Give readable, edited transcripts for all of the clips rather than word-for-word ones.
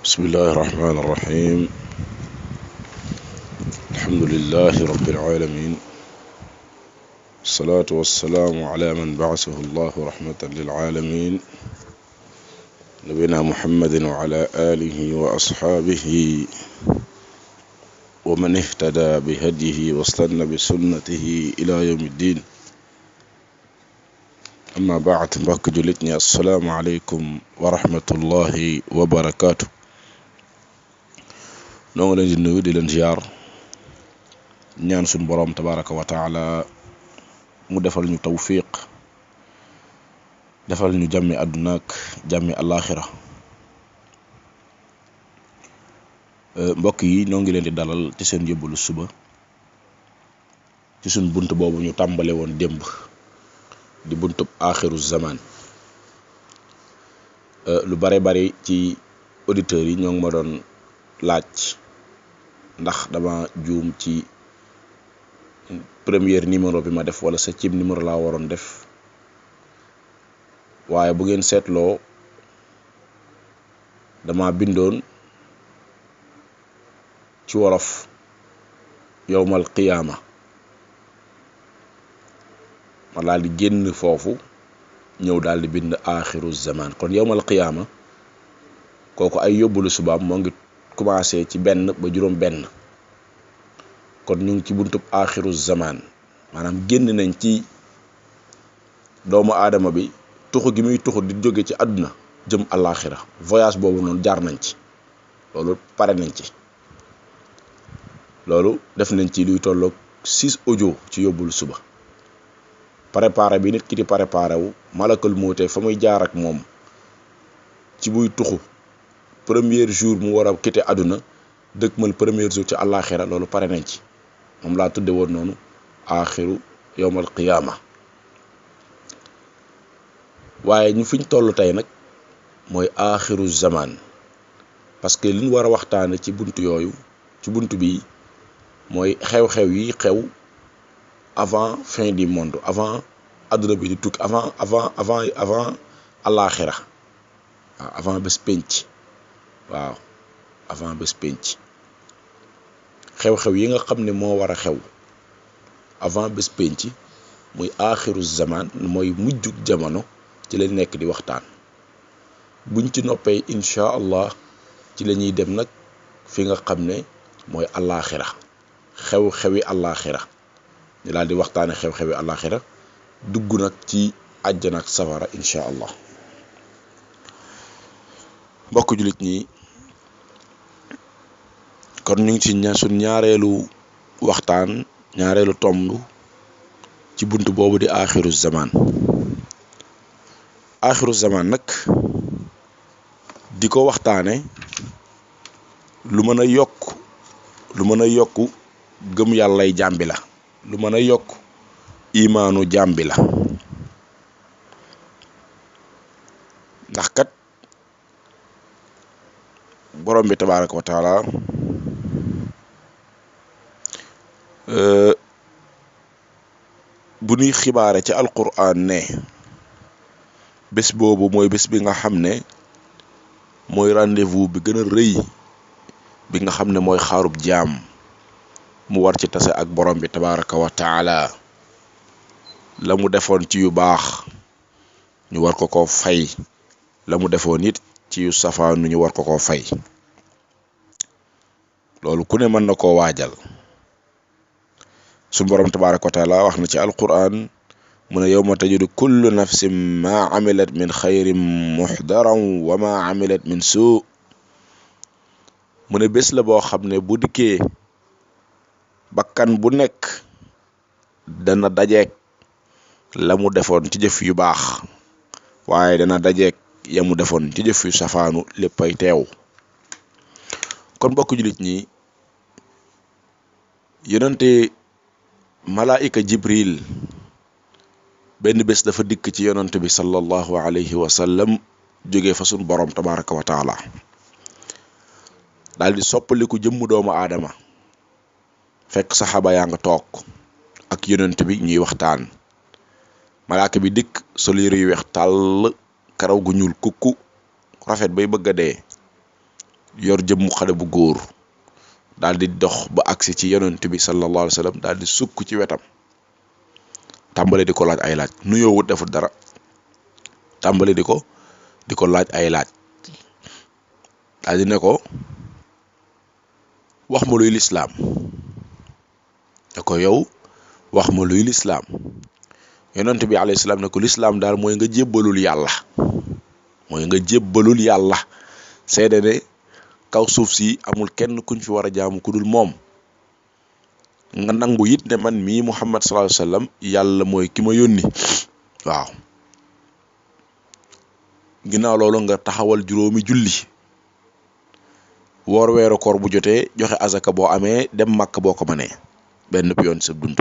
بسم الله الرحمن الرحيم. الحمد لله رب العالمين، الصلاة والسلام على من بعثه الله رحمة للعالمين، نبينا محمد وعلى آله وأصحابه ومن اهتدى بهديه واستنى بسنته إلى يوم الدين. أما بعد، mbokk jullit ñi, assalaamu aleykum wa rahmatullahi wa barakaatu. noo ngi leen di nuyu di leen ziar, ñaan suñu boroom tabaraka wa taala mu defal ñu tawfiq, defal ñu jàmmi àdduna ak jàmmi àllaaxira. mbokk yi noo ngi leen di dalal ci seen yóbbalu suba ci suñ bunt boobu ñu tàmbale woon démb di buntub aaxiru zaman. lu bare bari ci auditeurs yi ñoo ngi ma doon laaj ndax dama juum ci premier numéro bi ma def wala septième numéro laa waroon def, waaye bu ngeen seetloo dama bindoon ci wolof yowmal qiyaama, ma daal di génn foofu ñëw daal di bind aaxiru zaman. kon yowmal qiyaama kooku ay yóbbulu subaam moo ngi commencé ci benn ba juróom benn. kon ñu ngi ci buntub aaxiru zaman, maanaam génn nañ ci doomu aadama bi tuxu gi muy tuxu di jóge ci àdduna jëm àllaaxira. voyage boobu noonu jaar nañ ci, loolu pare nañ ci. loolu def nañ ci luy tolloog 6 audio ci yóbbulu suba. préparé bi nit ki di préparé wu malakal mawte fa muy jaar ak moom ci buy tuxu premier jour mu war a quitté àdduna dëkkmal premier jour ci àllaaxira, loolu pare nañ ci. moom laa tudde woon noonu aaxiru yowmal qiyaama. waaye ñu fiñ toll tey nag mooy aaxiru zaman, parce que li ñu war a waxtaane ci bunt yooyu, ci bunt bi mooy xew-xew yi xew avant fin du monde, avant adduna bi di tukki, avant àllaaxira. waaw, avant bés penc. waaw, avant bés penc. xew-xew yi nga xam ne moo war a xew avant bés penc muy aaxiru zaman, mooy mujjug jamono, ci lañ nekk di waxtaan. buñ ci noppee incha allah ci la ñuy dem nag fi nga xam ne mooy àllaaxira, xew-xewi àllaaxira. ñu daal di waxtaane xew-xewi àllaaxira, dugg nag ci àjjana ak safara incha allah. mbokk jullit ñi, kon ñu ngi ci suñ ñaareelu waxtaan, ñaareelu tomb ci bunt boobu di aaxiru zaman. aaxiru zaman nag di ko waxtaane lu mën a yokk gëm yàllay jàmbi la, lu mën a yokk imaanu jàmbi la. ndax kat borom bi tabaaraka wa taala bu ñuy xibaare ci alquran ne bés boobu mooy bés bi nga xam ne mooy rendez-vous bi gën a rëy bi nga xam ne mooy xaarub jaam mu war ci tase ak borom bi tabaaraka wa taala. la mu defoon ci yu baax ñu war ko fay, la mu defoon it ci yu safaanu ñu war ko fay. loolu ku ne mën na koo waajal. suñu borom tabaaraka wa taala wax na ci alquran mu ne yawma tajidu kullu nafsin ma amilat min xayrin muxdaran wa ma amilat min suu. mu ne bés la boo xam ne bu dikkee bakkan bu nekk dana dajeek la mu defoon ci jëf yu baax, waaye dana dajeek ya mu defoon ci jëf yu safaanu, léppay teew. kon mbokk jullit ñi, yonente malaayika jibril benn bés dafa dikk ci yonante bi sallallahu alayhi wa sallam, jógee fa sun borom tabaraka wa taala, daal di soppaliku jëmmu doomu aadama. fekk saxaaba yaa nga toog ak yonante bi ñuy waxtaan. malaaka bi dikk sol yére yu weex tàll, karaw gu ñuul kukku, rafet bay bëgg a dee. yor jëmmu xale bu góor daal di dox ba agsi ci yonent bi sallallahu alayhi wa sallam daal di sukk ci wetam tàmbale di ko laaj ay laaj nuyoo wut defut dara tàmbale di ko laaj ay laaj daal di ne ko wax ma luy lislaam ne ko yow wax ma luy lislaam yonent bi alayhi salaam ne ko lislaam daal mooy nga jébbalul yàlla seede ne kaw suuf si amul kenn kuñ fi war a jaamu ku dul moom nga nangu it ne man mii Muhammad sallallahu alayhi wasallam yàlla mooy ki ma yónni waaw ginnaaw loolu nga taxawal juróomi julli woor weeru koor bu jotee joxe azaka boo amee dem màkk boo ko mënee benn yoon sa dund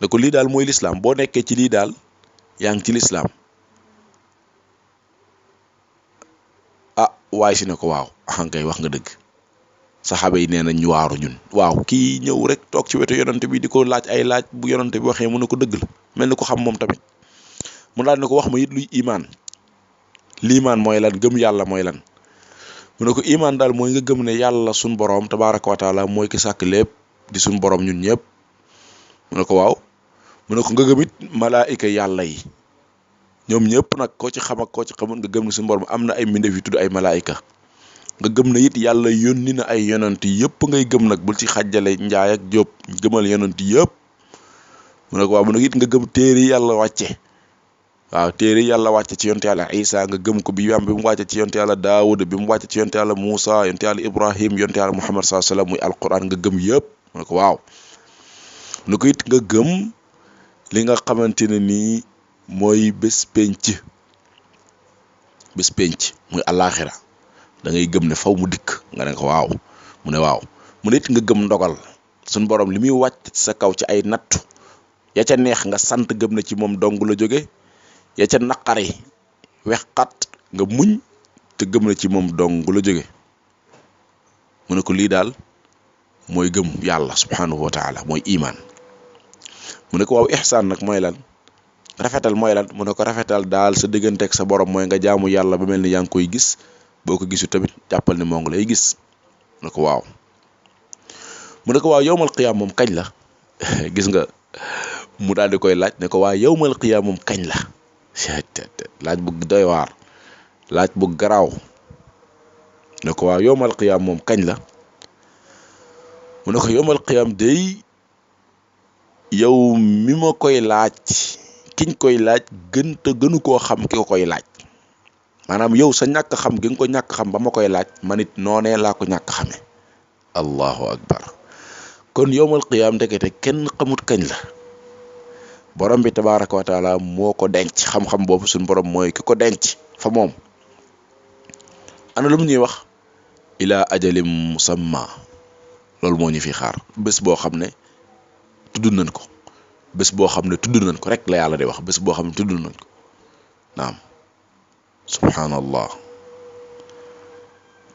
ne ko lii daal mooy lislaam boo nekkee ci lii daal yaa ngi ci lislaam waaye si ne ko waaw axankay wax nga dëgg saxaaba yi nee nañ ñu waaru ñun waaw kii ñëw rek toog ci wetu yonante bi di ko laaj ay laaj bu yonante bi waxee mu ne ko dëgg la mel ni ko xam moom tamit mu laaj ne ko wax ma it luy imaan liimaan mooy lan gëm yàlla mooy lan mu ne ko imaan daal mooy nga gëm ne yàlla suñ boroom tabaaraka wa taala mooy ki sàkk lépp di suñ boroom ñun ñëpp mu ne ko waaw mu ne ko nga gëm it malaayika yàlla yi ñoom ñëpp nag koo ci xam ak koo ci xamul nga gëm ne suñu borom am na ay mbindeef yu tudd ay malaayika nga gëm ne it yàlla yónni na ay yonent yëpp ngay gëm nag bul ci xàjjale njaay ak jóob gëmal yonent yëpp mu ne ko waaw mu ne it nga gëm téere yàlla wàcce waaw téere yàlla wàcce ci yonte yàlla Isa nga gëm ko bi mu wàcce ci yonte yàlla Daawuda bi mu wàcce ci yonte yàlla Muusa yonte yàlla Ibrahim yonte yàlla Muhammad sallallahu alayhi wasallam muy alquran nga gëm yëpp mu ne ko waaw mu ne ko it nga gëm li nga xamante ne nii mooy bés penc muy àllaaxira da ngay gëm ne faw mu dikk nga ne ko waaw mu ne waaw mu ne it nga gëm ndogal suñ borom li muy wàcc sa kaw ci ay nattu ya ca neex nga sant gëm na ci moom dong la jóge ya ca naqari wexxat nga muñ te gëm na ci moom dong la jóge mu ne ko lii daal mooy gëm yàlla subhanahu wa taala mooy imaan mu ne ko waaw ihsaan nag mooy lan rafetal mooy lan mu ne ko rafetal daal sa diggante ak sa borom mooy nga jaamu yàlla ba mel ni yaa ngi koy gis boo ko gisu tamit jàppal ne moo ngi lay gis mu ne ko waaw mu ne ko waaw yowmal qiyaam moom kañ la gis nga mu daal di koy laaj ne ko waaw yowmal qiyaam moom kañ la laaj bu doy waar laaj bu garaaw ne ko waaw yowmal qiyaam moom kañ la mu ne ko yowmal qiyaam day yow mi ma koy laaj kiñ koy laaj gënu koo xam ki ko koy laaj maanaam yow sa ñàkk xam gi nga ko ñàkk xam ba ma koy laaj man it noonee laa ko ñàkk xame allahu akbar kon yowmal qiyaam ndekete kenn xamut kañ la borom bi tabaaraka wa taala moo ko denc xam-xam boobu suñ borom mooy ki ko denc fa moom ana lu mu ñuy wax ila ajalim musamma loolu moo ñu fi xaar bés boo xam ne tudd nañ ko rek la yàlla di wax bés boo xam ne tudd nañ ko naam subhanallah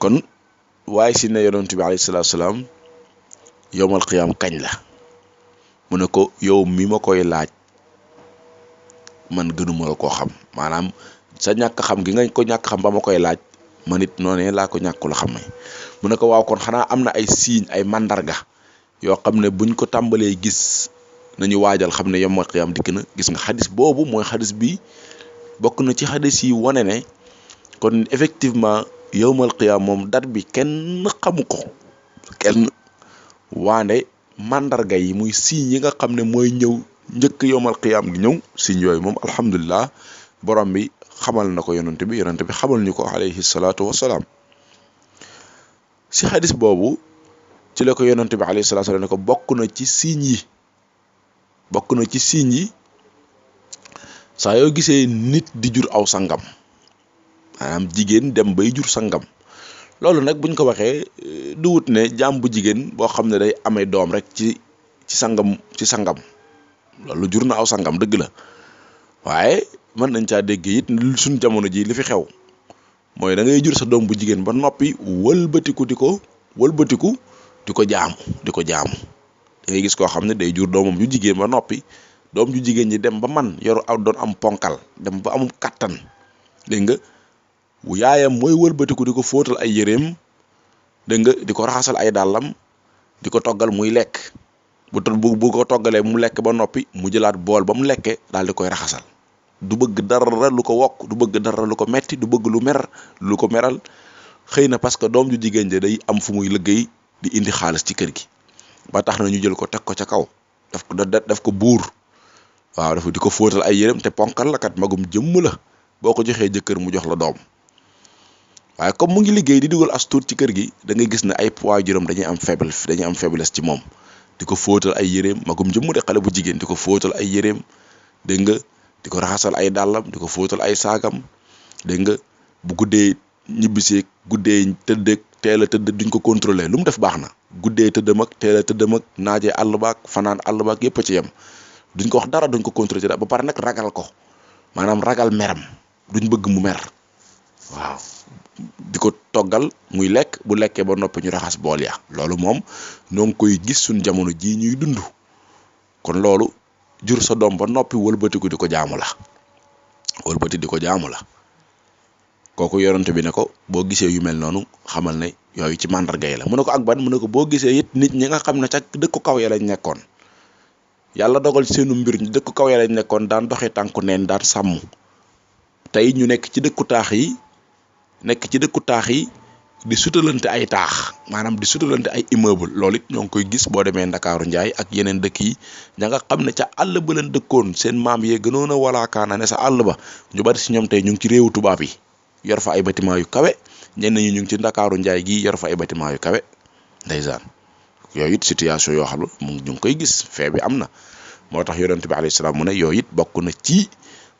kon waaye si ne yonent bi alayhi salaatu salaam yowmal qiyaam kañ la mu ne ko yow mi ma koy laaj man gënuma la koo xam maanaam sa ñàkk xam gi nga ko ñàkk xam ba ma koy laaj man it noonee laa ko ñàkkul xam ne mu ne ko waaw kon xanaa am na ay signe ay mandarga yoo xam ne buñ ko tàmbalee gis nañu waajal xam ne yowmal qiyaam dikk na gis nga xadis boobu mooy xadis bi bokk na ci xadis yi wane ne kon effectivement yowmal qiyaam moom date bi kenn xamu ko kenn waande mandarga yi muy signe yi nga xam ne mooy ñëw njëkk yowmal qiyaam gi ñëw signe yooyu moom alhamdulilah borom bi xamal na ko yonent bi xamal ñu ko alayhi salaatu wasalaam si xadis boobu ci la ko yonent bi alayhi salaatu wasalaam ne ko bokk na ci signe yi saa yoo gisee nit di jur aw sangam maanaam jigéen dem bay jur sangam loolu nag buñ ko waxee du wut ne jaam bu jigéen boo xam ne day amee doom rek ci sangam loolu jur na aw sangam dëgg la waaye mën nañ caa dégg it suñ jamono ji li fi xew mooy da ngay jur sa doom bu jigéen ba noppi wëlbatiku di ko jaamu da ngay gis koo xam ne day jur doomam ju jigéen ba noppi doom ju jigéen ñi dem ba man yoru aw doon am ponkal dem ba amum kattan dégg nga yaayam mooy wëlbatiku di ko fóotal ay yëreem dégg nga di ko raxasal ay dàllam di ko toggal muy lekk bu ko toggalee mu lekk ba noppi mu jëlaat bool ba mu lekkee daal di koy raxasal du bëgg dara lu ko wokk du bëgg dara lu ko metti du bëgg lu ko meral xëy na parce que doom ju jigéen ja day am fu muy liggéey di indi xaalis ci kër gi ba tax na ñu jël ko teg ko ca kaw daf ko buur waaw dafa di ko fóotal ay yërëm te ponkal la kat magum jëmm la boo ko joxee jëkkër mu jox la doom waaye comme mu ngi liggéey di dugal as tuut ci kër gi da ngay gis ne ay poids juróom dañuy am faiblesse ci moom di ko fóotal ay yëreem magum jëmm de xale bu jigéen di ko fóotal ay yëreem dégg nga di ko raxasal ay dàllam di ko fóotal ay saagam dégg nga bu guddee ñibbisee guddee tëddeeg teel a tëdd duñ ko contrôler lu mu def baax na guddee tëddam ak teel a tëddam ak naajee àll baak fanaan àll baak yépp a ci yem duñ ko wax dara duñ ko contrôler ba pare nag ragal ko maanaam ragal meram duñ bëgg mu mer waaw di ko toggal muy lekk bu lekkee ba noppi ñu raxas bool ya loolu moom noo ngi koy gis suñ jamono jii ñuy dund kon loolu jur sa doom ba noppi wëlbatiku di ko jaamu la kooku yonent bi ne ko boo gisee yu mel noonu xamal ne yooyu ci màndarga yi la mu ne ko ak ban mu ne ko boo gisee it nit ñi nga xam ne ca dëkku kaw ya lañ nekkoon yàlla dogal ci seenu mbir ñu dëkku kaw ya lañ nekkoon daan doxee tànku neen daan sàmm tey ñu nekk ci dëkku taax yi di sutalante ay taax maanaam di sutalante ay immeuble loolu it ñoo ngi koy gis boo demee Ndakaaru Njaay ak yeneen dëkk yi ña nga xam ne ca àll ba leen dëkkoon seen maam yee gënoon a walaakaana ne sa àll ba ñu bari si ñoom tey ñu ngi ci réewu tubaab yi yor fa ay bâtiment yu kawe ñenn ñi ñu ngi ci Ndakaaru Njaay gi yor fa ay bâtiment yu kawe ndeysaan yooyu it situation yoo xam ne ñu ngi koy gis fee bi am na moo tax yonent bi alayhi salaam mu ne yooyu it bokk na ci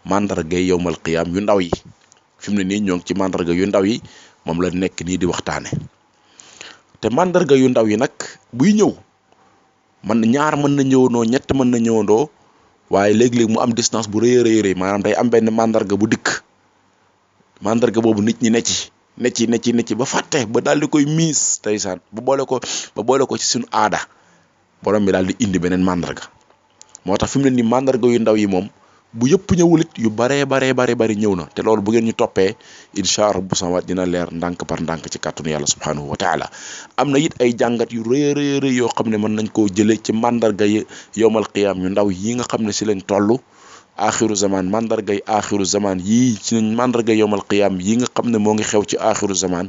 mandargay yowmal qiyaam yu ndaw yi fi mu ne nii ñoo ngi ci mandarga yu ndaw yi moom la nekk nii di waxtaane te mandarga yu ndaw yi nag buy ñëw ñaar mën na ñëwandoo ñett mën na ñëwandoo waaye léeg-léeg mu am distance bu rëy a rëy maanaam day am benn mandarga bu dikk mandarga boobu nit ñi ne ci ba fàtte ba daal di koy miis ndeysaan ba boole ko ci suñu aada borom bi daal di indi beneen mandarga moo tax fi mu ne nii mandarga yu ndaw yi moom bu yëpp ñëwul it yu bari ñëw na te loolu bu ngeen ñu toppee incha allah bu sama dina leer ndànk par ndànk ci kàttanu yàlla subhanahu wa taala am na it ay jàngat yu rëy yoo xam ne mën nañ koo jëlee ci mandarga yi yowmal qiyaam yu ndaw yi nga xam ne si lañ toll axiru zaman mandargay axiru zaman yii ci nañ mandargay yowmal qiyaam yi nga xam ne moo ngi xew ci axiru zaman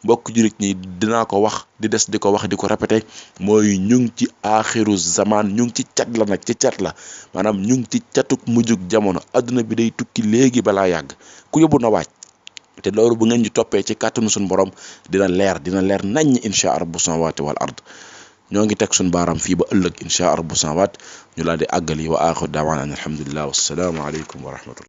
mbokk jurit ñi dinaa ko wax di des di ko wax di ko répété mooy ñu ngi ci axiru zaman ñu ngi ci cat la nag ci cat la maanaam ñu ngi ci catuk mujjug jamono adduna bi day tukki léegi balaa yàgg ku yóbbu na waaj te loolu bu ngeen ñu toppee ci kàttanu suñu borom dina leer naññ incha allah rabbu samawati wal ard ñoo ngi teg suñu baaraam fii ba ëllëg incha allah rabbu samawat ñu laa di àggali wa aaxiru daawaana an alhamdulillah wassalaamu aleykum wa rahmatullah